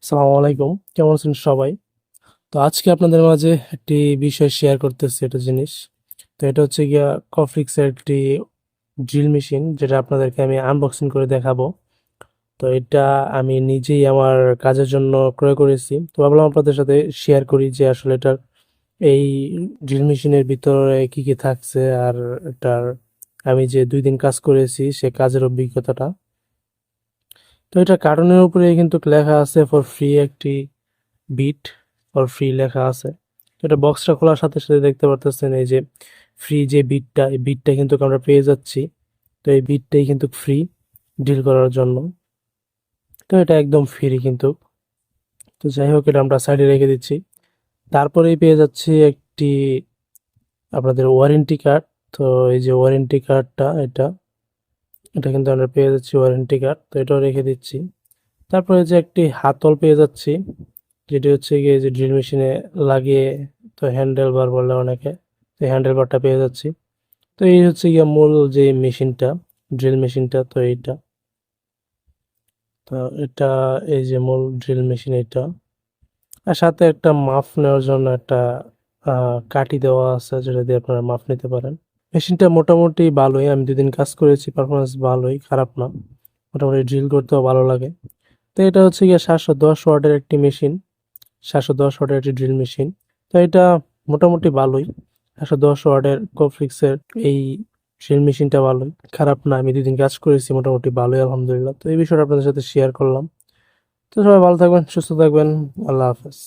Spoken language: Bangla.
আসসালামু আলাইকুম। কেমন আছেন সবাই? তো আজকে আপনাদের মাঝে একটি বিষয় শেয়ার করতেছি, একটা জিনিস। তো এটা হচ্ছে গিয়া কফিক্সের একটি ড্রিল মেশিন, যেটা আপনাদেরকে আমি আনবক্সিং করে দেখাবো। তো এটা আমি নিজেই আমার কাজের জন্য ক্রয় করেছি। তো ভাবলাম আপনাদের সাথে শেয়ার করি যে আসলে এটার এই ড্রিল মেশিনের ভিতরে কি কি থাকছে, আর এটার আমি যে ২ দিন কাজ করেছি সে কাজের অভিজ্ঞতাটা। তো এটা কার্টুনের উপরে কিন্তু লেখা আছে ফর ফ্রি একটি বিট ফর ফ্রি লেখা আছে। তো এটা বক্সটা খোলার সাথে সাথে দেখতে পারতেছেন এই যে ফ্রি যে বিটটা, এই বিটটা কিন্তু আমরা পেয়ে যাচ্ছি। তো এই বিটটাই কিন্তু ফ্রি ডিল করার জন্য। তো এটা একদম ফ্রি কিন্তু। তো যাই হোক, এটা আমরা সাইডে রেখে দিচ্ছি। তারপরেই পেয়ে যাচ্ছি একটি আপনাদের ওয়ারেন্টি কার্ড। তো এই যে ওয়ারেন্টি কার্ডটা, এটা এটা কিন্তু আমরা পেয়ে যাচ্ছি ওয়ারেন্টি কার্ড। তো এটাও রেখে দিচ্ছি। তারপরে যে একটি হাতল পেয়ে যাচ্ছি, যেটি হচ্ছে গিয়ে যে ড্রিল মেশিনে লাগিয়ে, তো হ্যান্ডেল বার বলে অনেকে, তো হ্যান্ডেল বারটা পেয়ে যাচ্ছি। তো এই হচ্ছে গিয়ে মূল যে মেশিনটা, ড্রিল মেশিনটা। তো এইটা, তো এটা এই যে মূল ড্রিল মেশিন এটা। আর সাথে একটা মাপ নেওয়ার জন্য একটা কাঠি দেওয়া আছে, যেটা দিয়ে আপনারা মাপ নিতে পারেন। মেশিনটা মোটামুটি ভালোই, আমি ২ দিন কাজ করেছি, পারফরমেন্স ভালোই, খারাপ না। মোটামুটি ড্রিল করতেও ভালো লাগে। তো এটা হচ্ছে গিয়ে ৭১০ ওয়াটের একটি মেশিন, ৭১০ ওয়াটের একটি ড্রিল মেশিন। তো এটা মোটামুটি ভালোই। ৭১০ ওয়াটের কোফিক্সের এই ড্রিল মেশিনটা ভালোই, খারাপ না। আমি ২ দিন কাজ করেছি, মোটামুটি ভালোই আলহামদুলিল্লাহ। তো এই বিষয়টা আপনাদের সাথে শেয়ার করলাম। তো সবাই ভালো থাকবেন, সুস্থ থাকবেন। আল্লাহ হাফেজ।